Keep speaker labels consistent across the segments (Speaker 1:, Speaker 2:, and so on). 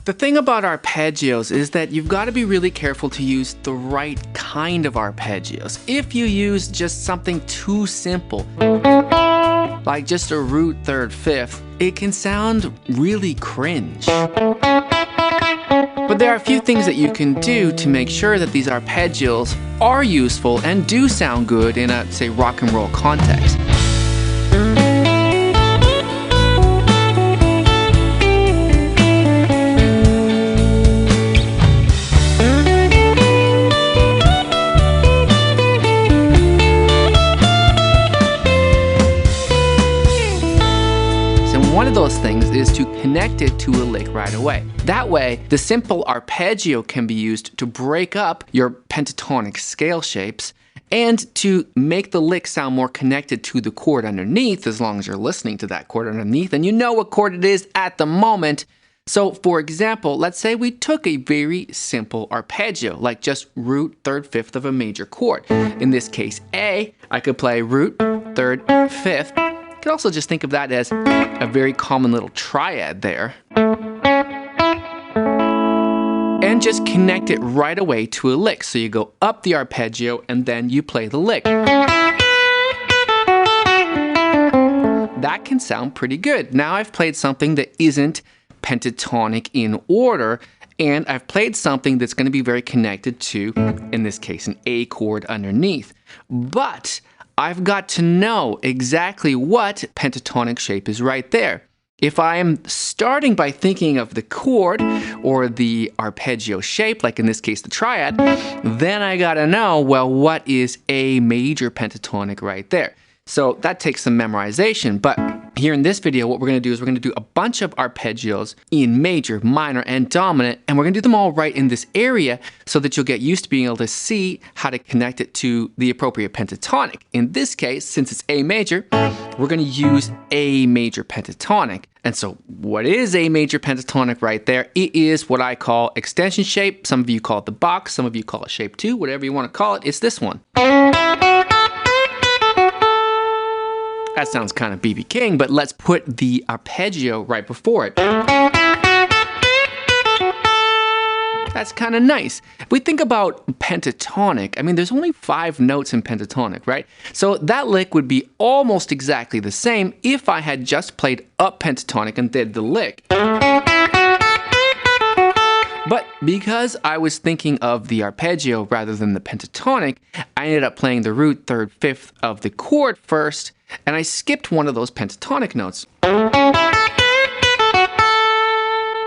Speaker 1: The thing about arpeggios is that you've got to be really careful to use the right kind of arpeggios. If you use just something too simple, like just a root third fifth, it can sound really cringe. But there are a few things that you can do to make sure that these arpeggios are useful and do sound good in a, say, rock and roll context. One of those things is to connect it to a lick right away. That way, the simple arpeggio can be used to break up your pentatonic scale shapes and to make the lick sound more connected to the chord underneath, as long as you're listening to that chord underneath and you know what chord it is at the moment. So for example, let's say we took a very simple arpeggio, like just root third fifth of a major chord. In this case A, I could play root third fifth. You could also just think of that as a very common little triad there. And just connect it right away to a lick. So you go up the arpeggio and then you play the lick. That can sound pretty good. Now I've played something that isn't pentatonic in order, and I've played something that's going to be very connected to, in this case, an A chord underneath. But I've got to know exactly what pentatonic shape is right there. If I am starting by thinking of the chord or the arpeggio shape, like in this case the triad, then I gotta know, well, what is A major pentatonic right there? So that takes some memorization, but here in this video, what we're gonna do is we're gonna do a bunch of arpeggios in major, minor, and dominant, and we're gonna do them all right in this area so that you'll get used to being able to see how to connect it to the appropriate pentatonic. In this case, since it's A major, we're gonna use A major pentatonic. And so what is A major pentatonic right there? It is what I call extension shape. Some of you call it the box, some of you call it shape 2, whatever you wanna call it, it's this one. That sounds kind of BB King, but let's put the arpeggio right before it. That's kind of nice. If we think about pentatonic, I mean, there's only 5 notes in pentatonic, right? So that lick would be almost exactly the same if I had just played up pentatonic and did the lick. But because I was thinking of the arpeggio rather than the pentatonic, I ended up playing the root third fifth of the chord first, and I skipped one of those pentatonic notes.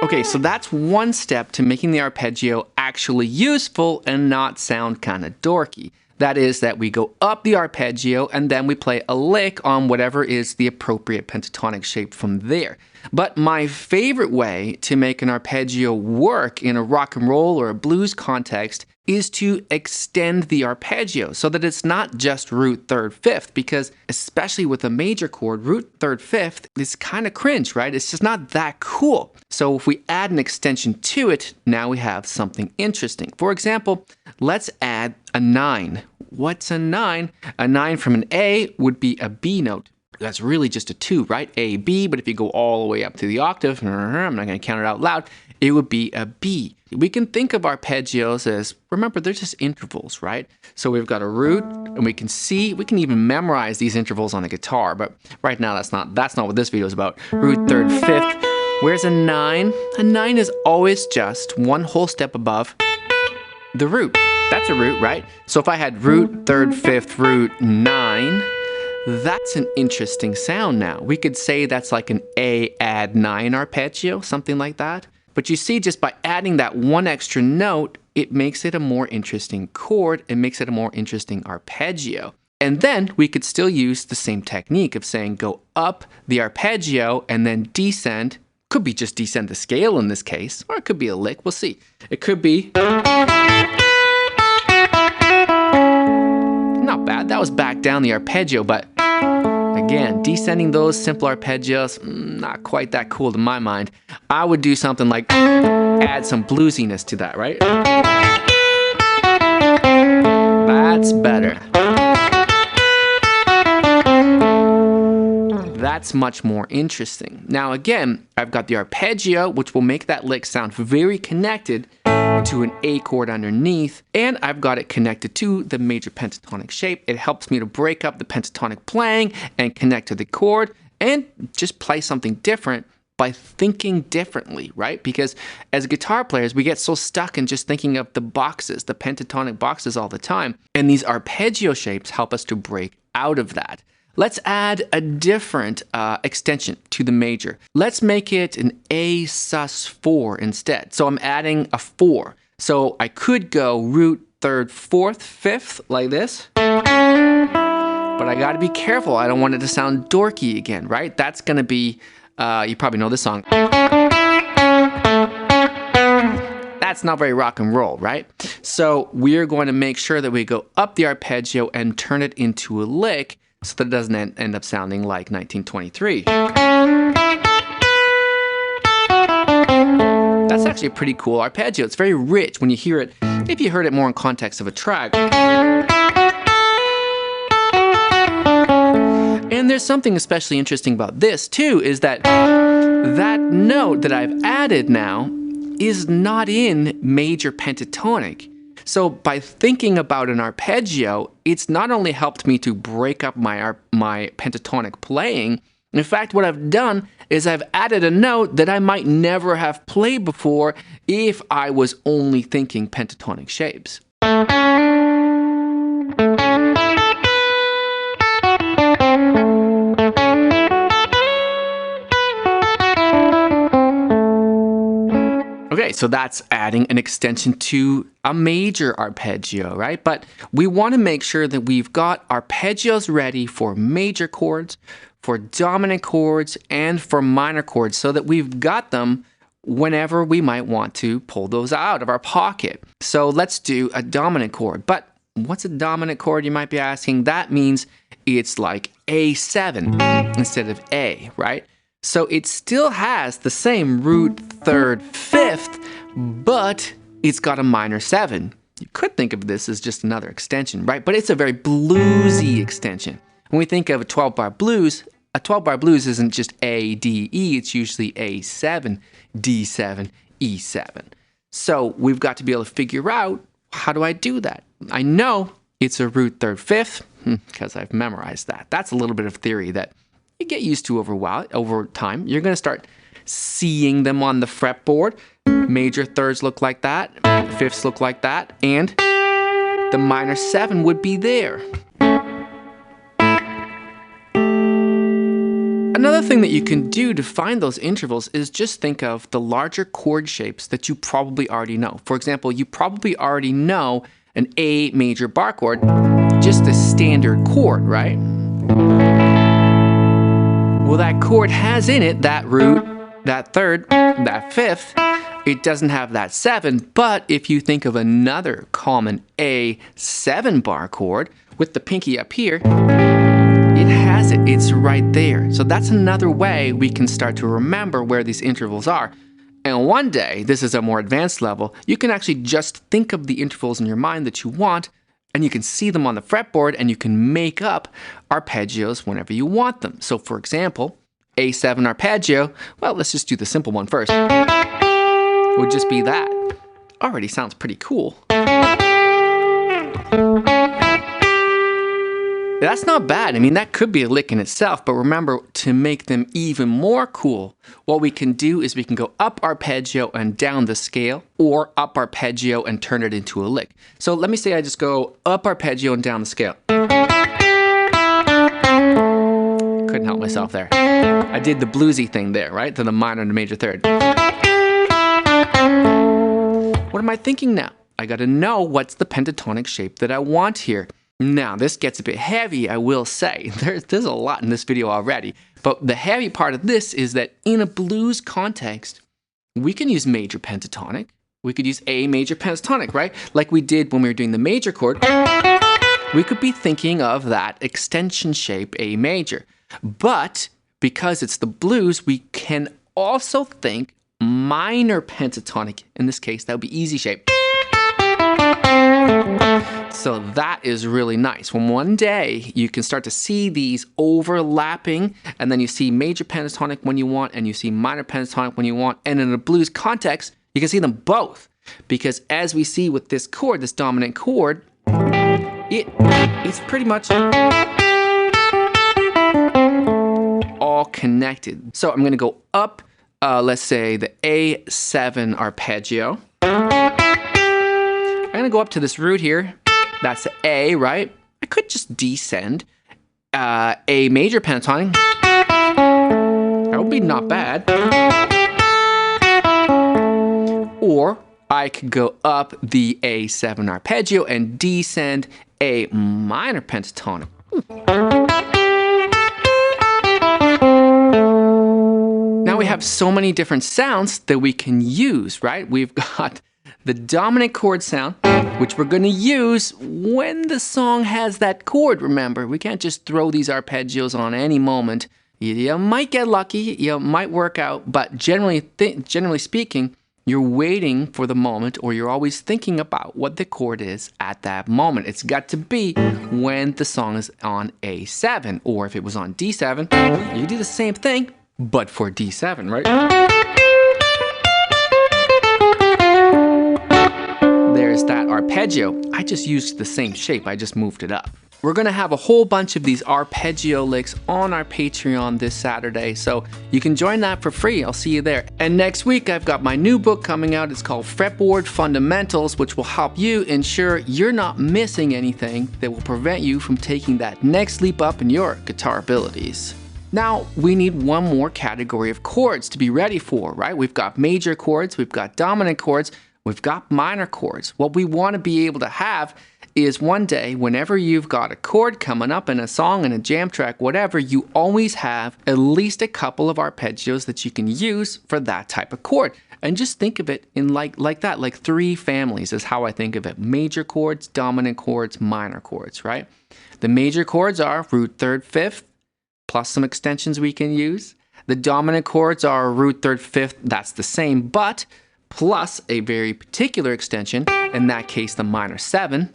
Speaker 1: Okay, so that's one step to making the arpeggio actually useful and not sound kind of dorky. That is that we go up the arpeggio and then we play a lick on whatever is the appropriate pentatonic shape from there. But my favorite way to make an arpeggio work in a rock and roll or a blues context is to extend the arpeggio so that it's not just root third fifth, because especially with a major chord, root third fifth is kind of cringe, right? It's just not that cool. So if we add an extension to it, now we have something interesting. For example, let's add a 9. What's a 9? A 9 from an A would be a B note. That's really just a 2, right? A, B, but if you go all the way up to the octave, I'm not going to count it out loud, it would be a B. We can think of arpeggios as, remember, they're just intervals, right? So we've got a root, and we can even memorize these intervals on the guitar, but right now that's not what this video is about. Root third fifth. Where's a 9? A 9 is always just one whole step above the root. That's a root, right? So if I had root third fifth root 9, that's an interesting sound now. We could say that's like an A add 9 arpeggio, something like that. But you see, just by adding that one extra note, it makes it a more interesting chord. It makes it a more interesting arpeggio. And then we could still use the same technique of saying go up the arpeggio and then descend. Could be just descend the scale in this case, or it could be a lick. We'll see. It could be. Not bad. That was back down the arpeggio, but again, descending those simple arpeggios, not quite that cool to my mind. I would do something like add some bluesiness to that, right? That's better. That's much more interesting. Now again, I've got the arpeggio, which will make that lick sound very connected to an A chord underneath, and I've got it connected to the major pentatonic shape. It helps me to break up the pentatonic playing and connect to the chord and just play something different by thinking differently, right? Because as guitar players, we get so stuck in just thinking of the boxes, the pentatonic boxes all the time, and these arpeggio shapes help us to break out of that. Let's add a different extension to the major. Let's make it an A sus4 instead. So I'm adding a 4. So I could go root, 3rd, 4th, 5th like this. But I got to be careful. I don't want it to sound dorky again, right? That's going to be, you probably know this song. That's not very rock and roll, right? So we're going to make sure that we go up the arpeggio and turn it into a lick, so that it doesn't end up sounding like 1923. That's actually a pretty cool arpeggio. It's very rich when you hear it, if you heard it more in context of a track. And there's something especially interesting about this too, is that that note that I've added now is not in major pentatonic. So by thinking about an arpeggio, it's not only helped me to break up my pentatonic playing. In fact, what I've done is I've added a note that I might never have played before if I was only thinking pentatonic shapes. Okay, so that's adding an extension to a major arpeggio, right? But we want to make sure that we've got arpeggios ready for major chords, for dominant chords, and for minor chords, so that we've got them whenever we might want to pull those out of our pocket. So let's do a dominant chord. But what's a dominant chord, you might be asking? That means it's like A7 instead of A, right? So it still has the same root, 3rd, 5th, but it's got a minor 7. You could think of this as just another extension, right? But it's a very bluesy extension. When we think of a 12-bar blues isn't just A, D, E, it's usually A7, D7, E7. So we've got to be able to figure out, how do I do that? I know it's a root, 3rd, 5th, because I've memorized that. That's a little bit of theory that you get used to over time. You're going to start seeing them on the fretboard. Major thirds look like that, fifths look like that, and the minor 7 would be there. Another thing that you can do to find those intervals is just think of the larger chord shapes that you probably already know. For example, you probably already know an A major bar chord, just a standard chord, right? Well, that chord has in it that root, that 3rd, that 5th. It doesn't have that 7, but if you think of another common A7 bar chord with the pinky up here, it has it. It's right there. So that's another way we can start to remember where these intervals are. And one day, this is a more advanced level, you can actually just think of the intervals in your mind that you want, and you can see them on the fretboard, and you can make up arpeggios whenever you want them. So for example, A7 arpeggio, well, let's just do the simple one first. It would just be that. Already sounds pretty cool. That's not bad. I mean, that could be a lick in itself, but remember, to make them even more cool, what we can do is we can go up arpeggio and down the scale, or up arpeggio and turn it into a lick. So let me say I just go up arpeggio and down the scale. Couldn't help myself there. I did the bluesy thing there, right? To the minor and the major third. What am I thinking now? I gotta know what's the pentatonic shape that I want here. Now, this gets a bit heavy, I will say. There's a lot in this video already. But the heavy part of this is that in a blues context, we can use major pentatonic. We could use A major pentatonic, right? Like we did when we were doing the major chord. We could be thinking of that extension shape, A major. But because it's the blues, we can also think minor pentatonic. In this case, that would be easy shape. So that is really nice. When one day you can start to see these overlapping, and then you see major pentatonic when you want, and you see minor pentatonic when you want, and in a blues context, you can see them both. Because as we see with this chord, this dominant chord, it's pretty much all connected. So I'm going to go up, let's say the A7 arpeggio. I'm going to go up to this root here. That's the A, right? I could just descend A major pentatonic. That would be not bad. Or I could go up the A7 arpeggio and descend A minor pentatonic. Now we have so many different sounds that we can use, right? We've got the dominant chord sound, which we're going to use when the song has that chord, remember. We can't just throw these arpeggios on any moment. You might get lucky, you might work out, but generally speaking, you're waiting for the moment, or you're always thinking about what the chord is at that moment. It's got to be when the song is on A7, or if it was on D7, you do the same thing, but for D7, right? There's that arpeggio. I just used the same shape, I just moved it up. We're gonna have a whole bunch of these arpeggio licks on our Patreon this Saturday, so you can join that for free. I'll see you there. And next week, I've got my new book coming out. It's called Fretboard Fundamentals, which will help you ensure you're not missing anything that will prevent you from taking that next leap up in your guitar abilities. Now, we need one more category of chords to be ready for, right? We've got major chords, we've got dominant chords, we've got minor chords. What we want to be able to have is one day, whenever you've got a chord coming up in a song, in a jam track, whatever, you always have at least a couple of arpeggios that you can use for that type of chord. And just think of it in like that, like three families is how I think of it. Major chords, dominant chords, minor chords, right? The major chords are root, third, fifth, plus some extensions we can use. The dominant chords are root, third, fifth, that's the same, but plus a very particular extension, in that case the minor 7,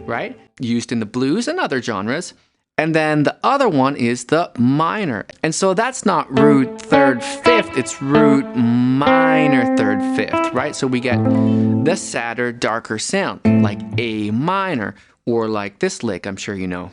Speaker 1: right? Used in the blues and other genres. And then the other one is the minor. And so that's not root, third, fifth, it's root, minor, third, fifth, right? So we get the sadder, darker sound, like A minor, or like this lick, I'm sure you know,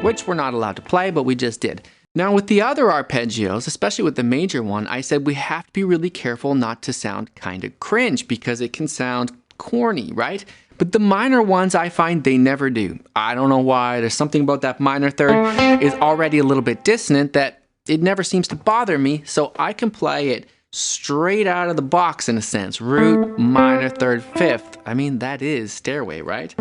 Speaker 1: which we're not allowed to play, but we just did. Now with the other arpeggios, especially with the major one, I said we have to be really careful not to sound kind of cringe because it can sound corny, right? But the minor ones, I find they never do. I don't know why. There's something about that minor third is already a little bit dissonant that it never seems to bother me, so I can play it straight out of the box in a sense. Root, minor, third, fifth. I mean, that is stairway, right?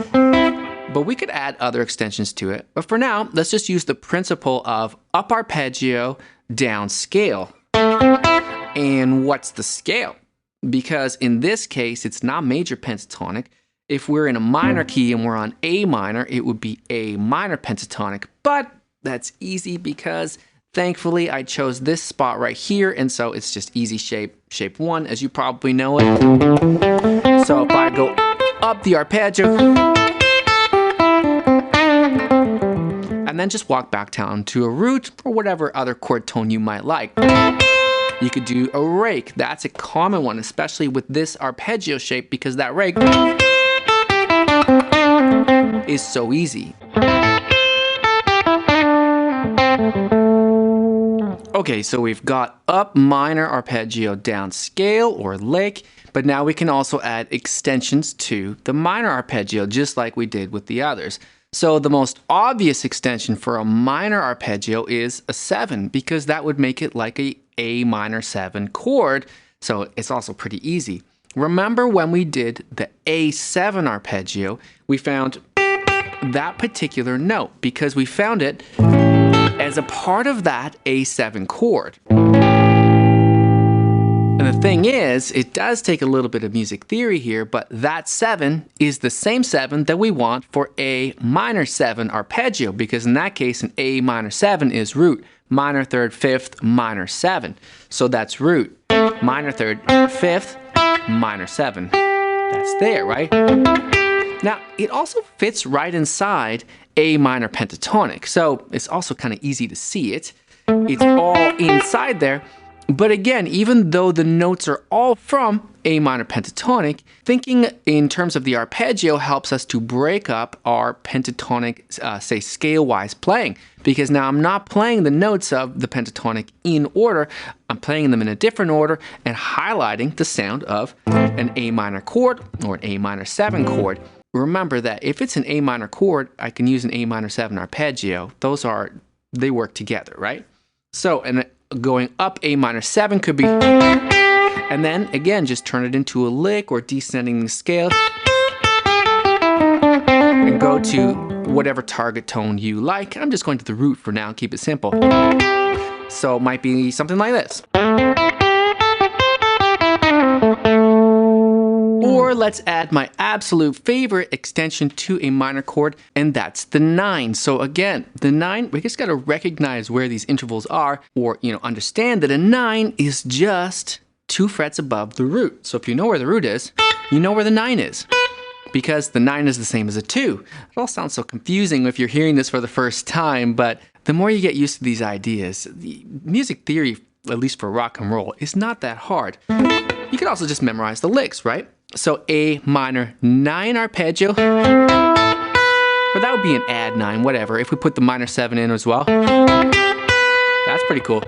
Speaker 1: But we could add other extensions to it. But for now, let's just use the principle of up arpeggio, down scale. And what's the scale? Because in this case, it's not major pentatonic. If we're in a minor key and we're on A minor, it would be A minor pentatonic. But that's easy because thankfully I chose this spot right here. And so it's just easy shape 1, as you probably know it. So if I go up the arpeggio, and then just walk back down to a root or whatever other chord tone you might like. You could do a rake. That's a common one, especially with this arpeggio shape, because that rake is so easy. Okay, so we've got up minor arpeggio, down scale or lick, but now we can also add extensions to the minor arpeggio, just like we did with the others. So the most obvious extension for a minor arpeggio is a 7, because that would make it like A minor 7 chord. So it's also pretty easy. Remember when we did the A7 arpeggio, we found that particular note because we found it as a part of that A7 chord. And the thing is, it does take a little bit of music theory here, but that 7 is the same 7 that we want for A minor 7 arpeggio, because in that case, an A minor 7 is root, minor third, fifth, minor 7. So that's root, minor third, fifth, minor 7. That's there, right? Now, it also fits right inside A minor pentatonic, so it's also kind of easy to see it. It's all inside there. But again, even though the notes are all from A minor pentatonic, thinking in terms of the arpeggio helps us to break up our pentatonic, say, scale-wise playing. Because now I'm not playing the notes of the pentatonic in order, I'm playing them in a different order and highlighting the sound of an A minor chord or an A minor 7 chord. Remember that if it's an A minor chord, I can use an A minor 7 arpeggio. They work together, right? So, and going up A minor 7 could be, and then again, just turn it into a lick or descending the scale and go to whatever target tone you like. I'm just going to the root for now, keep it simple. So it might be something like this. Or let's add my absolute favorite extension to a minor chord, and that's the 9. So again, the 9, we just got to recognize where these intervals are, or understand that a 9 is just 2 frets above the root. So if you know where the root is, you know where the 9 is, because the 9 is the same as a 2. It all sounds so confusing if you're hearing this for the first time, but the more you get used to these ideas, the music theory, at least for rock and roll, is not that hard. You can also just memorize the licks, right? So A minor 9 arpeggio, or that would be an add 9, whatever, if we put the minor 7 in as well. That's pretty cool.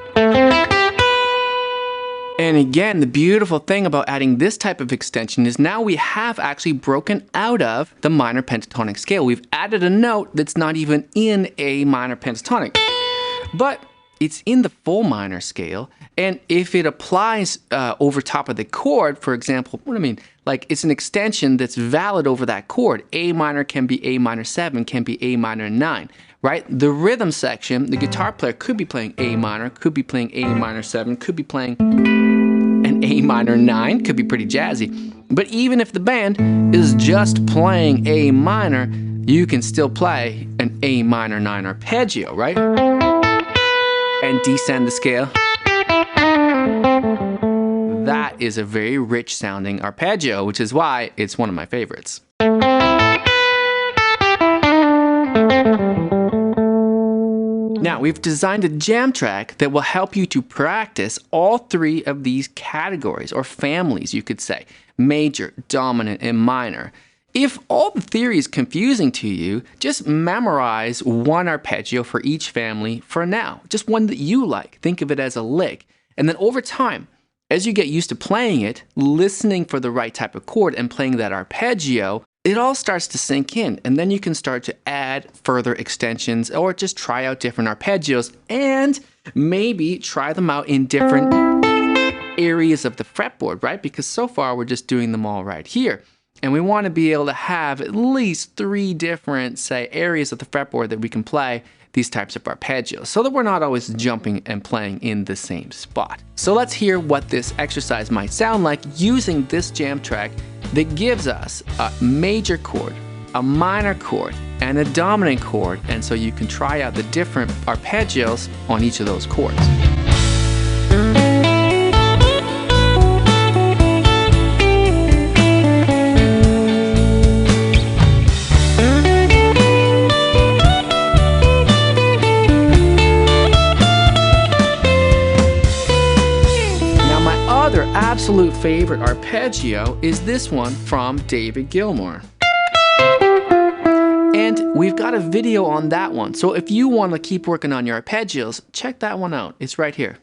Speaker 1: And again, the beautiful thing about adding this type of extension is now we have actually broken out of the minor pentatonic scale. We've added a note that's not even in A minor pentatonic, but it's in the full minor scale. And if it applies over top of the chord, for example, what do I mean? Like it's an extension that's valid over that chord. A minor can be A minor 7, can be A minor 9, right? The rhythm section, the guitar player could be playing A minor, could be playing A minor 7, could be playing an A minor 9, could be pretty jazzy. But even if the band is just playing A minor, you can still play an A minor 9 arpeggio, right? And descend the scale. That is a very rich sounding arpeggio, which is why it's one of my favorites. Now, we've designed a jam track that will help you to practice all 3 of these categories, or families, you could say: major, dominant, and minor. If all the theory is confusing to you, just memorize one arpeggio for each family for now. Just one that you like. Think of it as a lick. And then over time, as you get used to playing it, listening for the right type of chord and playing that arpeggio, it all starts to sink in. And then you can start to add further extensions or just try out different arpeggios and maybe try them out in different areas of the fretboard, right? Because so far we're just doing them all right here. And we want to be able to have at least 3 different, say, areas of the fretboard that we can play these types of arpeggios, so that we're not always jumping and playing in the same spot. So let's hear what this exercise might sound like using this jam track that gives us a major chord, a minor chord, and a dominant chord, and so you can try out the different arpeggios on each of those chords. Absolute favorite arpeggio is this one from David Gilmour. And we've got a video on that one, so if you want to keep working on your arpeggios, check that one out. It's right here.